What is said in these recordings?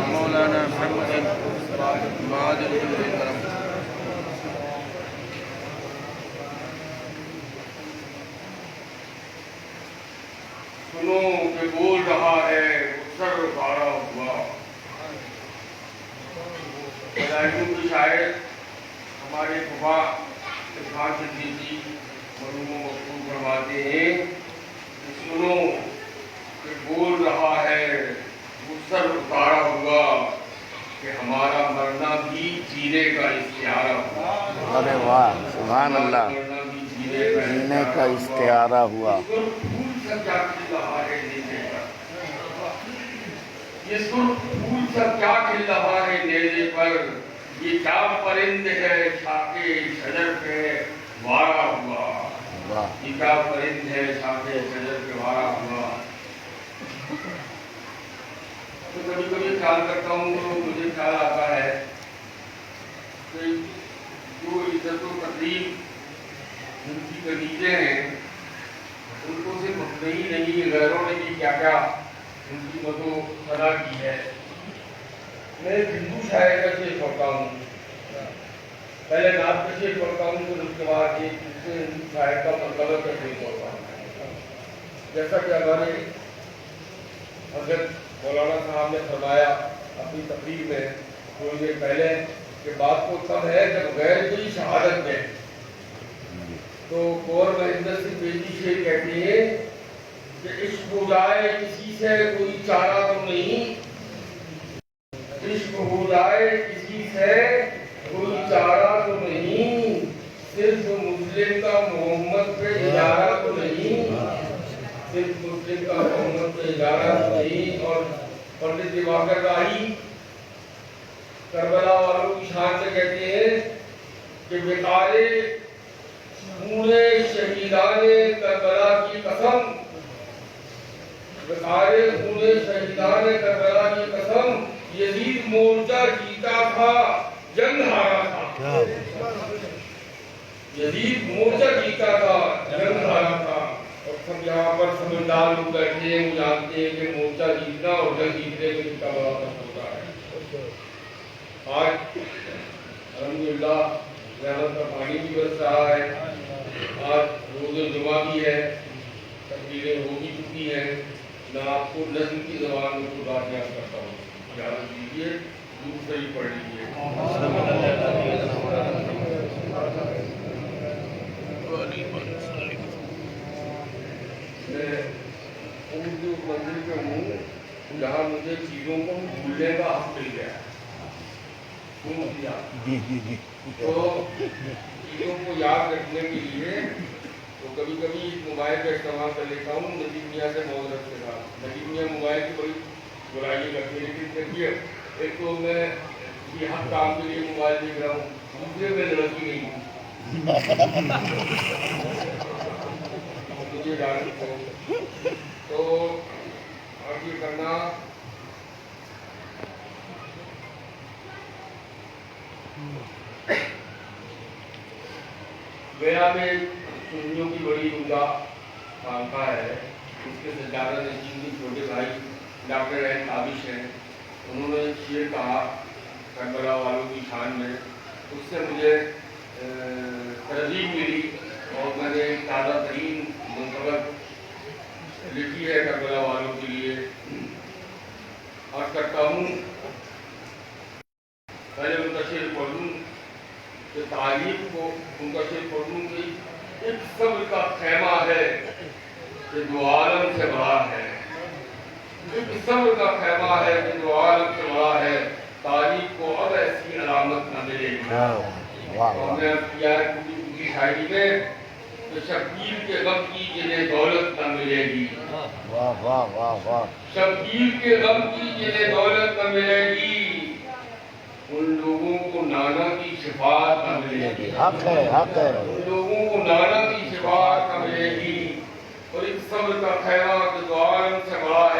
مولانا محمد معادل الکرم. سنو کہ بول رہا ہے وہ سر بارہ ہوا. ملائکوں کے شاعر ہمارے بابا عرفان صدیقی مرحوم مقبول فرماتے ہیں کہ سنو کہ بول رہا ہے وہ سر اتارا ہوا کہ ہمارا مرنا بھی جینے کا استعارہ ہوا. ارے واہ سبحان اللہ. مرنا بھی جینے کا استعارہ ہوا. پھول سب کیا کھل رہا ہے نیزے پر. یہ سرخ پھول سب کیا کھل رہا ہے نیزے پر. یہ کیا پرند ہے شاخے شجر پہ وارا ہوا. یہ کیا پرند ہے شاخے شجر پہ وارا ہوا. تو کبھی کبھی خیال کرتا ہوں تو مجھے خیال آتا ہے کہ جو عزت و تقریب ان کی کنیزیں ہیں ان کو صرف اپنے ہی نہیں غیروں نے بھی کیا کیا ان کی مدد و ثنا کی ہے. میں ہندو شاعر کا شعر پڑھتا ہوں. پہلے نعت کا شعر پڑھتا ہوں پھر اس کے بعد ایک دوسرے ہندو شاعر کا مرتبہ کا شعر پڑھتا ہوں. جیسا کہ ہمارے حضرت مولانا صاحب نے فرمایا اپنی تقریر میں تھوڑی دیر پہلے کہ بات کو تب ہے جب غیر کوئی شہادت میں. تو گور مہندر سنگھ بیدی شعر کہتے ہیں کہ عشق ہو جائے کسی سے کوئی چارہ تو نہیں. عشق ہو جائے کسی سے کوئی چارہ تو نہیں. صرف مسلم کا محمد پہ اجارہ تو نہیں. صرف مسلم کا محمد پہ اجارہ تو نہیں. اور پنڈت دیواکر راہی کربلا والوں کی شان سے کہتے ہیں کہ بیکارے خونِ شہیدان کربلا کی قسم. بیکارے خونِ شہیدان کربلا کی قسم. یزید مورچہ جیتا تھا جنگ ہارا تھا. یزید مورچہ جیتا تھا جنگ ہارا تھا. اور سب یہاں پر سمجھدار لوگ بیٹھے ہیں وہ جانتے ہیں کہ مورچہ جیتنا اور جنگ جیتنے میں کتنا بڑا فرق ہوتا ہے. آج الحمدللہ رحمت کا پانی بھی برس رہا ہے. آج روز جمعہ بھی ہے. تقریریں ہو بھی چکی ہیں. میں آپ کو نظم کی زبان میں کچھ بات بیان کرتا ہوں. اجازت دیجیے دودھ سے ہی پڑھ لیجیے. میں اردو منزل پہ ہوں جہاں مجھے چیزوں کو بھولنے کا حق مل گیا. تو چیزوں کو یاد رکھنے کے لیے تو کبھی کبھی موبائل کا استعمال کر لیتا ہوں نجیب میاں سے معذرت کے ساتھ. نجیب میاں موبائل کی بڑی برائیاں کرتے ہیں لیکن دیکھیے ایک تو میں یہ ہر کام کے لیے موبائل دیکھ رہا ہوں. دوسرے میں لڑکی نہیں ہوں مجھے جان تو اب یہ کرنا گیا میں سنیوں کی بڑی عمدہ خانقاہ ہے. اس کے سجادہ نشین کے چھوٹے بھائی ڈاکٹر رحم تابش ہیں. انہوں نے شعر کہا کربلا والوں کی شان میں. اس سے مجھے ترغیب ملی اور میں نے تازہ ترین منتخب لکھی ہے کربلا والوں کے لیے. عرض کرتا ہوں پہلے ان کا شعر پڑھ لوں کہ تعریف کو ان کا شعر پڑھ لوں کہ ایک صبر کا خیمہ ہے کہ جو عالم سے بڑا ہے. ایک صبر کا خیمہ ہے کہ جو عالم سے بڑا ہے. تاریخ کو اب ایسی علامت نہ ملے گی. اور میں کیا کی شاعری میں کہ شبیر کے غم کی جنہیں دولت نہ ملے گی. شبیر کے غم کی جنہیں دولت نہ ملے گی. ان لوگوں کو نانا کی شفاعت نہ ملے گی. حق ہے حق ہے. ان لوگوں کو نانا کی شفاعت نہ ملے گی. اور ایک صبر کا خیمہ کہ جو عالم سے بڑا ہے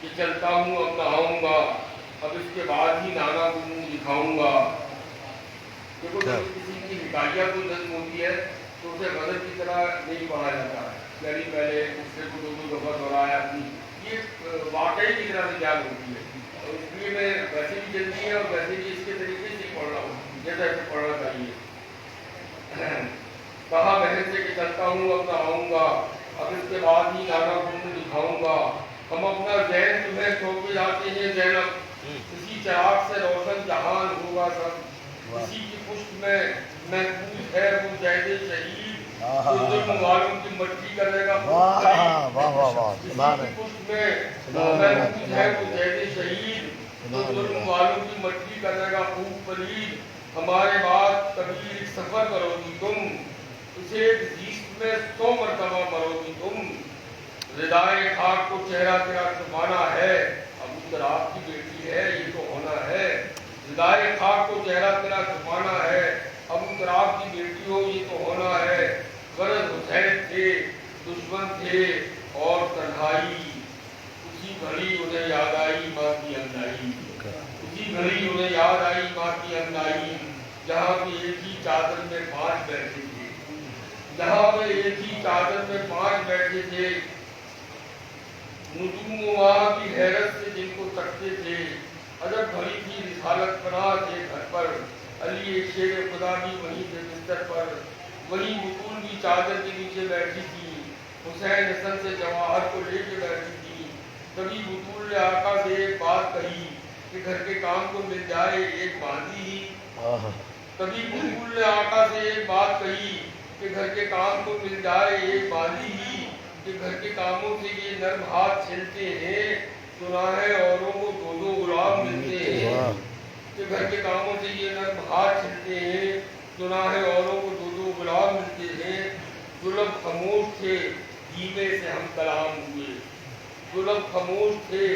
کہ چلتا ہوں اب نہاؤں گا، اب اس کے بعد ہی نانا کو منہ دکھاؤں گا۔ دیکھو جب کسی کی حکایہ کو نظم ہوتی ہے تو اسے غزل کی طرح نہیں پڑھا جاتا ہے، یعنی پہلے اس سے کو دو دفعہ دہرایا اپنی، یہ واقعی کی طرح سے یاد ہوتی ہے، اور اس لیے میں ویسے بھی جلدی ہے اور ویسے بھی اس کے طریقے سے پڑھ رہا ہوں جیسا اسے پڑھنا چاہیے۔ کہا بہن سے کہ چلتا ہوں اب نہاؤں گا، اب اس کے بعد ہی نانا کو منہ دکھاؤں گا، ہم اپنا ذہن تمہیں سونپے جاتے ہیں زینب، کسی چراغ سے روشن جہان ہوگا سب، کسی کی پشت میں محفوظ ہے وہ زید شہید، جو ظلم والوں کی مٹی کرے گا خوب قریب، کسی کی پشت میں محفوظ ہے وہ زید شہید، جو ظلم والوں کی مٹی کرے گا خوب قریب، ہمارے بعد کبھی ایک سفر کرو گی تم، اسے ایک زیست میں 100 مرتبہ مرو گی تم، ردائے خاک کو چہرہ تیرا چھپانا ہے، ابو طراب کی بیٹی ہے یہ تو ہونا ہے، ردائے خاک کو چہرہ تیرا چھپانا ہے، ابو طراب کی بیٹی ہو یہ تو ہونا ہے، غرض حسین تھے دشمن تھے اور تنہائی، اسی گھڑی انہیں یاد آئی ماں کی اندائی، اسی گھڑی انہیں یاد آئی ماں کی اندائی، جہاں پہ ایک ہی چادر میں 5 بیٹھے تھے، جہاں پہ ایک ہی چادر میں 5 بیٹھے تھے، نجوم وہاں کی حیرت سے جن کو تکتے تھے، عجب بھری تھی رسالت پناہ تھے گھر پر، علی شیر خدا بھی وہیں تھے بستر پر، وہیں بطول بھی چادر کے نیچے بیٹھی تھی، حسین حسن سے جواہر کو لے کے بیٹھی تھی، کبھی بطول نے آقا سے ایک بات کہی کہ گھر کے کام کو مل جائے ایک باندھی ہی، کبھی بطول نے آقا سے ایک بات کہی کہ گھر کے کام کو مل جائے ایک باندھی ہی، کہ گھر کے کاموں سے یہ نرم ہاتھ چھلتے ہیں، سنا ہے اوروں کو 2 غلام ملتے ہیں، کہ گھر کے کاموں سے یہ نرم ہاتھ چھلتے ہیں، سنا ہے اوروں کو 2 غلام ملتے ہیں، ظلم خاموش تھے دھیمے سے ہم کلام ہوئے، ظلم خاموش تھے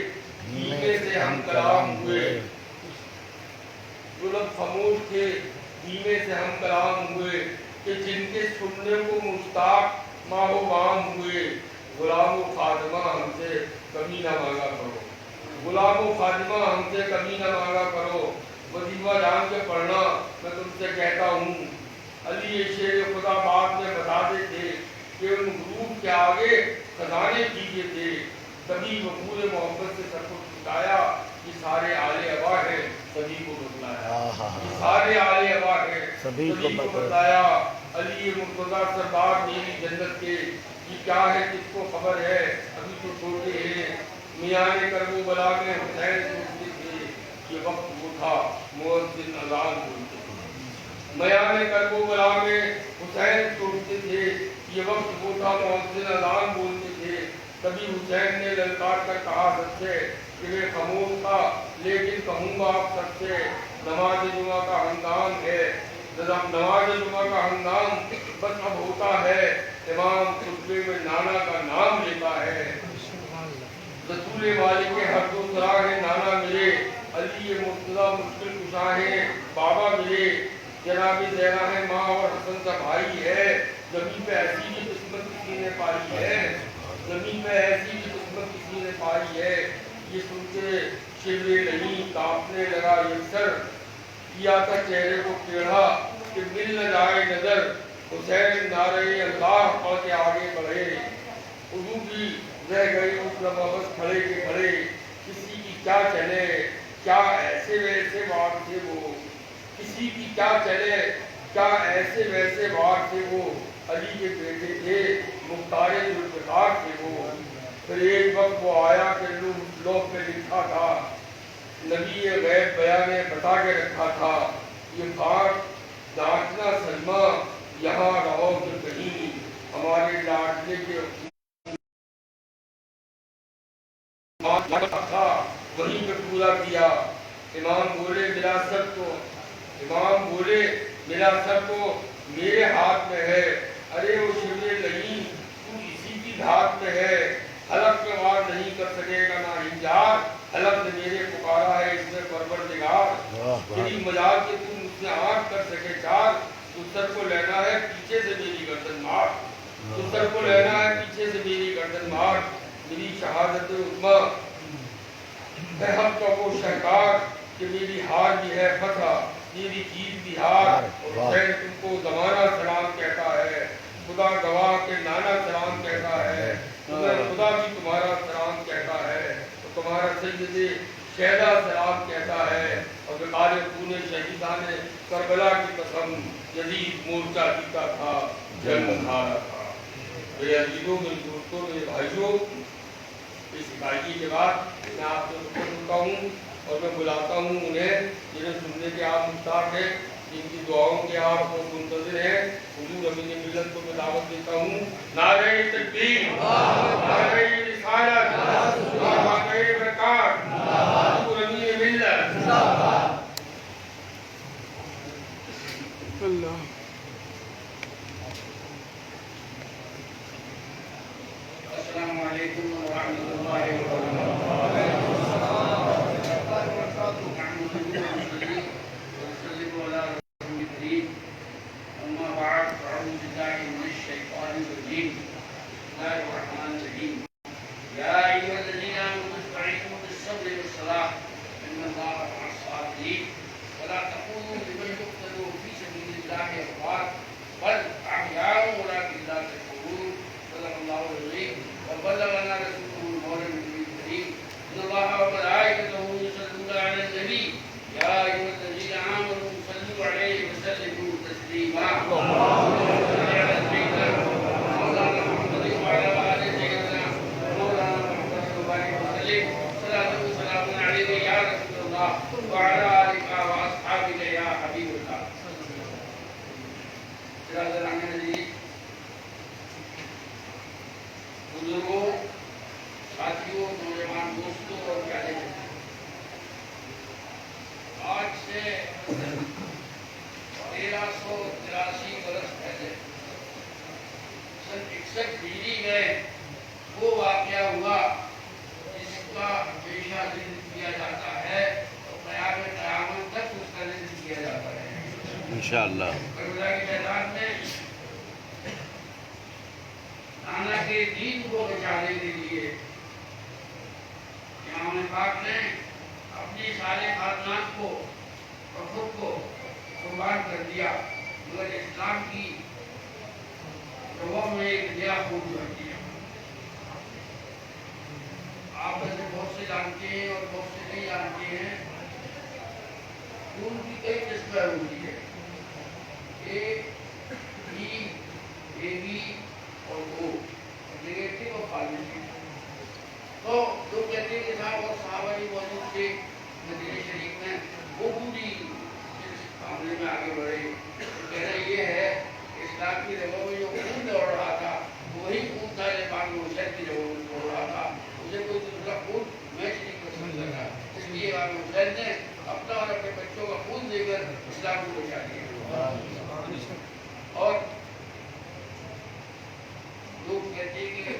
دھیمے سے ہم کلام ہوئے، ظلم خاموش تھے دھیمے سے ہم کلام ہوئے، کہ جن کے سننے کو مشتاق ماہ و بام ہوئے، غلام و خادمہ ہم سے کبھی نہ مانگا کرو، غلام و خادمہ ہم سے کبھی نہ مانگا کرو، وظیفہ جان کے پڑھنا میں تم سے کہتا ہوں، علی شیر خدا بعد میں بتاتے تھے کہ ان غروب کے آگے خزانے کیجئے تھے، کبھی وقور محبت سے سر کو چھکایا، یہ سارے آل ابا ہیں سبھی کو بتلایا، یہ سارے آل ابا ہیں سبھی کو بتلایا، علی مرتضیٰ سردار میری جنت کے، یہ کیا ہے کس کو خبر ہے ابھی تو چھوٹے ہیں، میان کربلا میں حسین سوچتے تھے یہ وقت وہ تھا مؤذن اذان بولتے تھے، میان کربلا میں حسین سوچتے تھے یہ وقت وہ تھا مؤذن اذان بولتے تھے، کبھی حسین نے للکار کر کہا سب سے کہ میں خاموش تھا لیکن کہوں گا آپ سب سے، نماز جمعہ کا ہنگام ہے، نماز جمعہ کا ہنگام بس اب ہوتا ہے، امام خطبے میں نانا کا نام لیتا ہے، رسول والے کے ہر 2 سراہیں نانا ملے، علی مرتضیٰ مشکل کشا ہیں بابا ملے، جناب زینہ ہے ماں اور حسن کا بھائی ہے، زمین پہ ایسی بھی قسمت کسی نے پائی ہے، زمین پہ ایسی بھی قسمت کسی نے پائی ہے، یہ سن کے شبر نہیں کانپنے لگا یکسر، کیا تھا چہرے کو ٹیڑھا کہ مل نہ جائے نظر، حسین نعرہ اللہ پڑھ کے آگے بڑھے، اردو بھی رہ گئی اس بس کھڑے کے کھڑے، کسی کی کیا چلے کیا ایسے ویسے وار تھے وہ، کسی کی کیا چلے کیا ایسے ویسے وار تھے وہ، علی کے بیٹے تھے مختار ذوالفقار تھے وہ، پھر ایک وقت وہ آیا کہ لوح پہ لکھا تھا، نبی غیب بیان بتا کے رکھا تھا، یہ بات ڈانٹنا سلمہ یہاں رہو کہ کہیں، ہمارے ڈانٹنے کے تھا وہیں پہ پورا کیا، امام بولے میرا سب کو، امام بولے میرا سب کو میرے ہاتھ میں ہے، ارے وہ شبر نہیں تو اسی کی دھات میں ہے، حلق میں وار نہیں کر سکے گا نہ انجار، حلق نے میرے پکارا ہے اس میں پروردگار، تیری مجال کے تو مجھ سے آنکھ کر سکے چار، تو سر کو لینا ہے پیچھے سے میری گردن مار، تو سر کو لینا ہے پیچھے سے میری گردن مار، میری شہادت عظمیٰ ہے ہم تو وہ شہکار کہ میری ہار بھی ہے فتح، میری جیت بھی ہار، اور حسین تم کو زمانہ سلام کہتا ہے، خدا گواہ کے نانا سلام کہتا ہے، خدا بھی تمہارا سلام کہتا ہے، تو تمہارا سید شہدہ سلام کہتا ہے، اور بقال خون شہیدان کربلا کی قسم یزید مورچہ جیتا تھا، جنگ ہارا تھا۔ میرے عزیزوں، میرے دوستوں، میرے بھائیوں، اس ادائیگی کے بعد میں آپ سے رخصت ہوتا ہوں اور میں بلاتا ہوں انہیں جنہیں سننے کے آپ مشتاق ہیں، جن کی دعاؤں کے آپ کو منتظر ہیں، حضور امین ملت کو میں دعوت دیتا ہوں، نعرہ تکبیر، نعرہ رسالت، نعرہ برکات، حضور امین ملت۔ السلام علیکم ورحمۃ اللہ وبرکاتہ۔ اما بعد فاعوذ باللہ من الشیطان الرجیم، بسم اللہ الرحمن الرحیم۔ یا ایھا الذین آمنوا استعینوا بالصبر والصلاۃ ان اللہ مع الصابرین ولا تکونوا ممن یقتل فی سبیل اللہ اموات بل احیاء ولکن لا تشعرون، صدق اللہ العظیم وبلغنا رسوله المولى النبي الكريم ان الله وملائكته يصلون على النبي يا ايها الذين امنوا صلوا عليه وسلموا تسليما اللهم صل على سيدنا مولانا محمد وعلى ال سيدنا مولانا محمد وبارك وسلم صلاه وسلام عليك يا رسول الله وعلى الك واصحابك يا حبيب الله۔ بزرگوں، ساتھیوں، نوجوان دوستوں اور پیارے بچوں، آج سے 1383 برس پہلے سن 61 ہجری میں وہ واقعہ ہوا جس کا ہمیشہ ذکر کیا جاتا ہے اور قیام قیامت تک اس کا ذکر کیا جاتا ہے۔ انشاءاللہ کربلا کے میدان میں نانا کے دین کو بچانے کے لیے امام پاک نے اپنے سارے خاندان کو اور خود کو قربان کر دیا، مگر اسلام کی روح میں ایک نیا خون بھر دیا۔ آپ میں سے بہت سے جانتے ہیں اور بہت سے نہیں جانتے ہیں، خون کی کئی قسمیں ہوتی ہے، اے بی، اے بی اور او، نیگیٹو اور پازیٹو۔ تو لوگ کہتے ہیں کہ صاحب اور صحابہ بھی موجود تھے مدینہ شریف میں، وہ بھی اس معاملے میں آگے بڑھے۔ کہنا یہ ہے کہ اسلام کی رگوں میں جو خون دوڑ رہا تھا وہی خون تھا جو امام حسین کی رگوں میں دوڑ رہا تھا، مجھے کوئی دوسرا خون میچ نہیں کر سکتا تھا، اس لیے امام حسین نے اپنا اور اپنے بچوں کا خون دے کر اسلام کو بچا دیا۔ اور لوگ کہتے ہیں کہ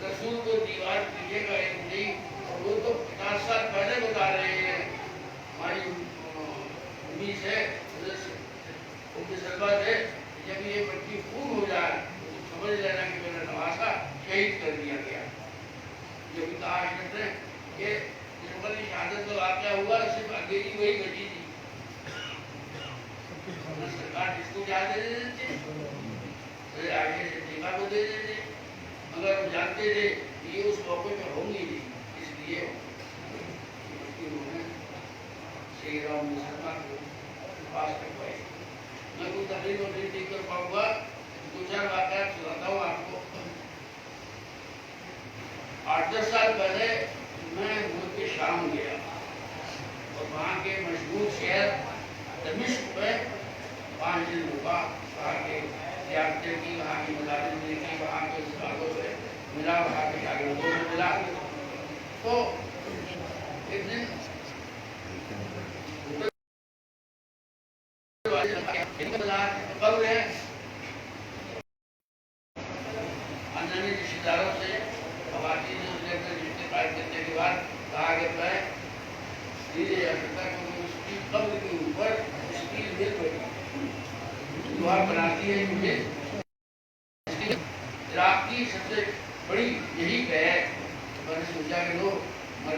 رسول کو دیوار پیچھے کا ایک نہیں، اور وہ تو 50 سال پہلے بتا رہے ہیں، ہماری امید ہے ام سلمہ سے، جب یہ بچی خون ہو جائے تو سمجھ لینا کہ میرا نواسا شہید کر دیا گیا۔ جو بھی کہا کرتے ہیں کہ جس وقت شہادت کا واقعہ ہوا صرف انگریزی وہی بچی تھی، سرکار جس کو جا دے دیتے پھر آگے سے ٹھیکہ کو دے دیتے، مگر وہ جانتے تھے کہ یہ اس موقع میں ہوں گی نہیں، اس لیے انہوں نے سیدہ ام سلمہ کو پاس کروائی۔ میں کوئی تقریر وقریر نہیں کر پاؤں گا، دو چار واقعات سناتا ہوں آپ کو۔ 8-10 سال پہلے میں ملک شام گیا اور وہاں کے مشہور شہر دمشق میں 5 دن رکا، وہاں کے زیارتیں کی، وہاں کی مدارس دیکھی، وہاں کے استادوں سے ملا، وہاں کے شاگردوں سے ملا۔ تو ایک دن قبر ہے، خاندانی رشتہ داروں سے خواتین نے اس لے کر رشتے قائم کرنے کے بعد کہا کہ میں دھیرے جا سکتا کیونکہ اس کی قبر کے اوپر اسٹیل مل پڑی، دعا بناتی ہے مجھے عراق کی سب سے بڑی یہی ہے۔ میں نے سوچا کہ لوگ مر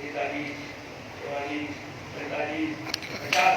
43, 44, 45, 50,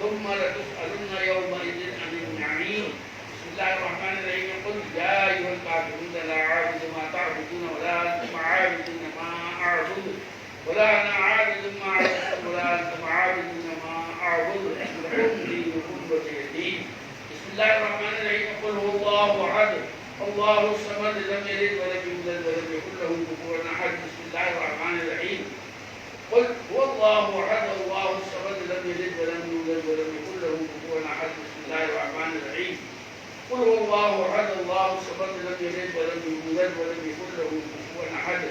ثم لتسألن يومئذ عن النعيم. بسم الله الرحمن الرحيم. قل يا أيها الكافرون لا أعبد ما تعبدون ولا أنتم عابدون ما أعبد ولا أنا عابد ما عبدتم ولا أنتم عابدون ما أعبد لكم دينكم ولي دين. بسم الله الرحمن الرحيم. قل هو الله أحد الله الصمد لم يلد ولم يولد ولم يكن له كفوا أحد. بسم الله الرحمن الرحيم. قل هو الله أحد الله الصمد لم يلد ولم يولد ولم يكن له كفوا أحد. بسم الله الرحمن الرحيم. قل هو الله أحد الله الصمد لم يلد ولم يولد ولم يكن له كفوا أحد.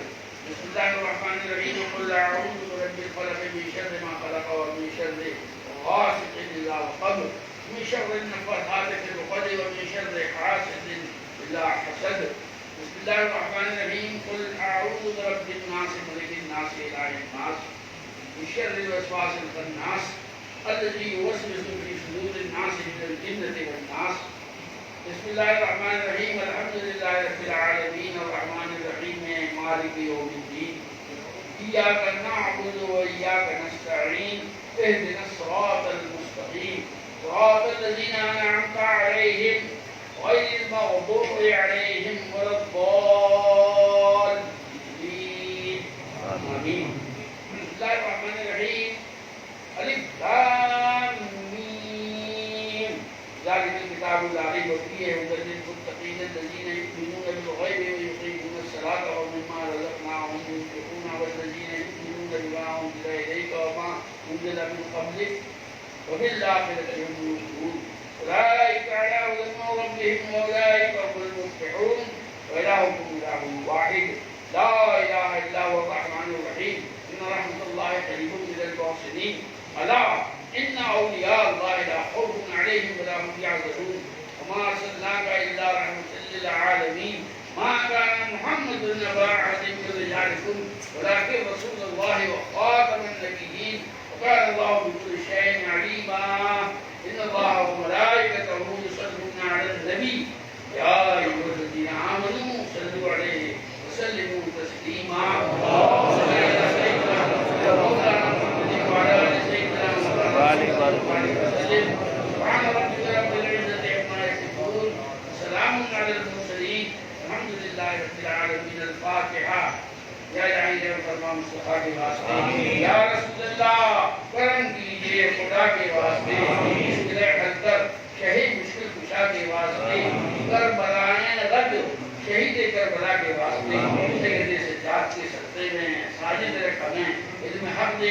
بسم الله الرحمن الرحيم. قل أعوذ برب الفلق من شر ما خلق ومن شر غاسق إذا وقب من شر النفاثات في العقد ومن شر حاسد إذا حسد. بسم الله الرحمن الرحيم. قل أعوذ برب الناس ملك الناس إله الناس من شر الوسواس الخناس الذي يوسوس في صدور الناس من الجنة والناس. بسم الله الرحمن الرحيم. الحمد لله رب العالمين الرحمن الرحيم مالك يوم الدين إياك نعبد وإياك نستعين اهدنا الصراط المستقيم صراط الذين أنعمت عليهم غير المغضوب عليهم ولا الضالين آمين. بسم الله الرحمن الرحيم. ألف لام ميم ذلك الكتاب لا ريب فيه هدى للمتقين الذين يؤمنون بالغيب ويقيمون الصلاة ومما رزقناهم ينفقون والذين يؤمنون بما أنزل إليك وما أنزل من قبلك وبالآخرة هم يوقنون أولئك على هدى من ربهم وأولئك هم المفلحون وإلهكم إله واحد لا إله إلا هو الرحمن الرحيم. إن رحمة الله قريب من المحسنين. ألا إن أولياء الله لا خوف عليهم ولا هم يحزنون. وما أرسلناك إلا رحمة للعالمين. ما كان محمد نبا أحد من رجالكم ولكن رسول الله وخاتم النبيين وكان الله بكل شيء عليما. إن الله وملائكته يصلون على النبي يا أيها الذين آمنوا صلوا عليه وسلموا تسليما. اللهم صل على سيدنا مولانا محمد وعلى آل سيدنا محمد وسلم. سبحان ربك رب العزة عما يصفون وسلام على المرسلين الحمد لله رب العالمين. الفاتحة. یا الہی فرما مصطفیٰ کے واسطے یا رسول اللہ کرم کیجئے خدا کے واسطے. مشکل حضرت شہید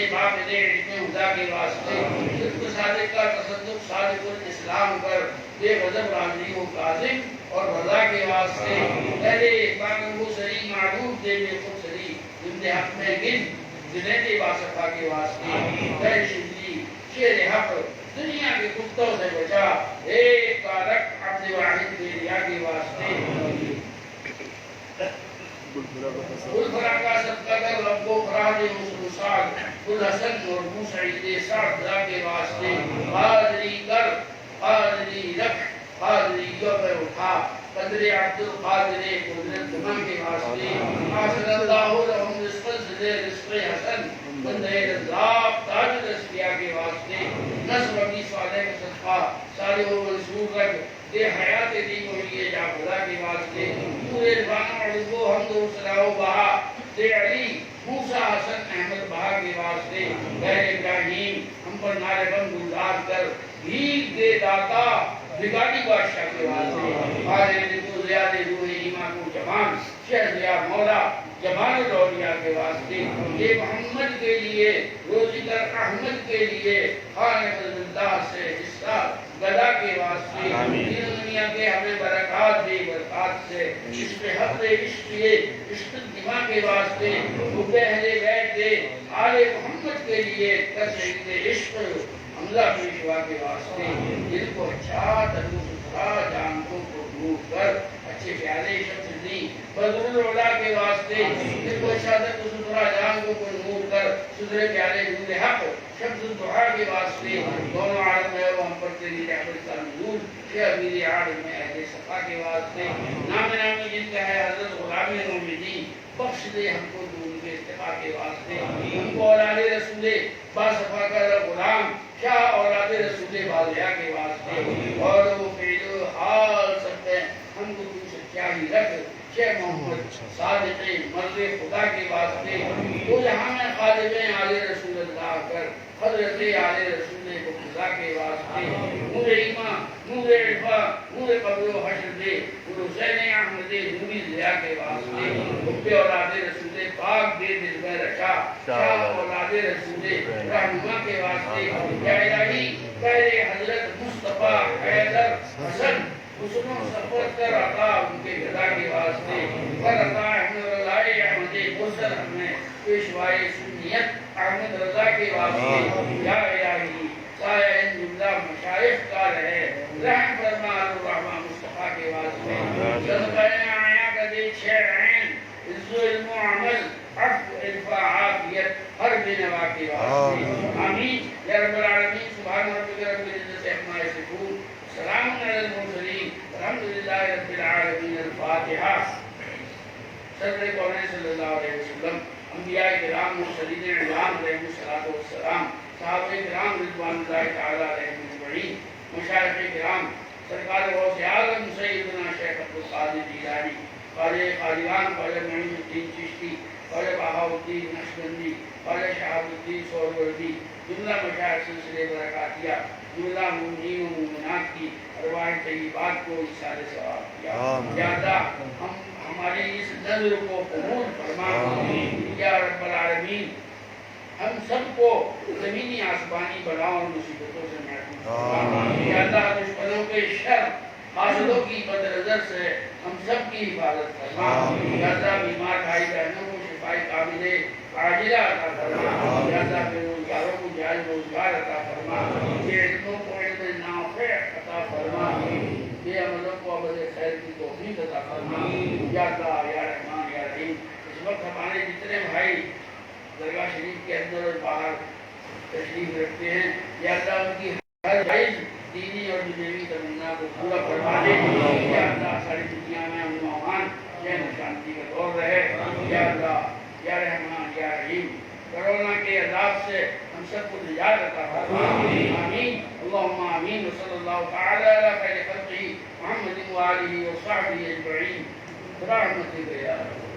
باقد علم خدا کے واسطے صدق صادق کا تصدق صادق الاسلام پر بے غضب راضی و کاظم اور رضا کے واسطے پہلے پاک وہ سری معروف دے بے خود سری زندے حق میں گن جنید باصفہ کے واسطے پہلے شدی شیر حق دنیا کے کتوں سے بچا ایک کارک عبد واحد کے ریا کے واسطے کل فرا کا صدقہ کر رب و فراد حسن سعد کل حسن اور مسعید سعد ذا کے واسطے حاضری کر حاضری رکھ حاضری پر اٹھا قدر عبد القادر قدرت زمان کے واسطے حاصل اللہ لهم رزق زدے رزق حسن بندے رزاق تاج رسکیہ کے واسطے نصر ابی صالح کا صدقہ صالح و منصور رکھ دے حیات دی مولیے جا خدا کے واسطے پورے ربانہ عرضو حمد و صلاح و بہا دے علی موسیٰ حسن احمد بہا کے واسطے غیر ابراہیم ہم پر نعرے بند گزار کر بھیگ دے داتا بگاڑی بادشاہ کے واسطے خالد کو زیادہ روح ایمان کو جوان شہریار مولا جمال الاولیاء کے واسطے یہ محمد کے لیے روزی در احمد کے لیے خالق اللہ سے حصہ گدا کے واسطے دنیا کے ہمیں برکات دے برکات سے عشق حق عشق عشق دماغ کے واسطے وہ پہلے بیٹھ دے آل محمد کے لیے تشہیر عشق حمزہ پیشوا کے واسطے دل کو اچھا تنو ستھرا جانتوں کو دور کر اچھے پیارے شخص دی بدر العلا کے واسطے دل کو اچھا تنو ستھرا جانتوں کو نور کر سدھرے پیارے نور حق شخص دعا کے واسطے دونوں عالم ہے وہ ہم پر تیری رحمت کا نزول شیخ میری عالم میں اہل صفا کے واسطے نام نامی جن کا ہے حضرت غلامی نومیدی بخش دے ہم کو دون کے استفاع کے واسطے ہم کو اولاد رسول با صفا کا غلام شاہ اولاد رسول باضیہ کے واسطے اور وہ فعل حال سب میں ہم کو تو سچائی رکھ شیخ محمد صادق مرد خدا کے واسطے تو جہاں میں خادمیں آل رسول اللہ کر حضرت آل رسول کو خدا کے واسطے نور ایمان نور عرفہ نور قبر و حشر دے نور حسین احمد نوری ضیاء کے واسطے حب اولاد رسول پاک دے دل میں رچا شاہ اولاد رسول رہنما کے واسطے یا الہی پہلے حضرت مصطفیٰ حیدر حسن حسن و صفت کر عطا ان کے گدا کے واسطے پر عطا احمد اللہ احمد قصر ہمیں پیشوائے سنیت احمد رضا کے واسطے یا الہی سایہ ان جملہ مشایخ کا رہے رحم فرما الرحمہ مصطفیٰ کے واسطے صدقہ آیا کا دے شیر عین عز و علم و عمل عفو عرفہ عافیت ہر بے نوا کے واسطے آمین یا رب العالمین سبحان ربک رب العزت عما یصفون سلام علی المرسلین الحمدللہ رب العالمین الفاتحہ صدر کونین صلی اللہ علیہ وسلم انبیاء کرام مرسلین اعلام علیہ السلام صحابہ کرام رضوان اللہ تعالی علیہ اجمعین مشایخ کرام سرکار غوث اعظم سیدنا شیخ عبدالقادر جیلانی خواجہ قادیان خواجہ معین الدین چشتی خواجہ بہاؤالدین نقشبندی خواجہ شہاب الدین سہروردی جملہ مشایخ سلسلے برکاتیہ جملہ مومنین و مومنات کی ارواح طیبات کو اِسال ثواب کیا یا اللہ ہماری اس نظر کو قبول فرما یا رب العالمین ہم سب کو زمینی آسمانی بلاؤں اور مصیبتوں سے محفوظ فرما یا اللہ دشمنوں کے شر حاصلوں کی بد نظر سے ہم سب کی حفاظت فرما یا اللہ بیمار بھائی بہنوں کو شفائی کامل عاجلہ عطا فرما یا اللہ بے روزگاروں کو جائز روزگار عطا فرما بے علموں کو علم نافع عطا فرما بے عملوں کو عمل خیر کی توفیق عطا فرما یا اللہ یا رحمان یا رحیم اس وقت ہمارے جتنے بھائی درگاہ شریف کے اندر اور باہر تشریف رکھتے ہیں یا اللہ ان کی ہر جائز دینی اور دنیوی تمنا کو پورا فرما دے یا اللہ ساری دنیا میں امن و امان چین و شانتی کا دور رہے یا اللہ یا رحمان یا رحیم کرونا کے عذاب سے ہم سب کو نجات عطا فرما آمین اللہم آمین وصلی اللہ تعالی علی خیر خلقہ محمد و آلہ و صحبہ اجمعین برحمتک یا رب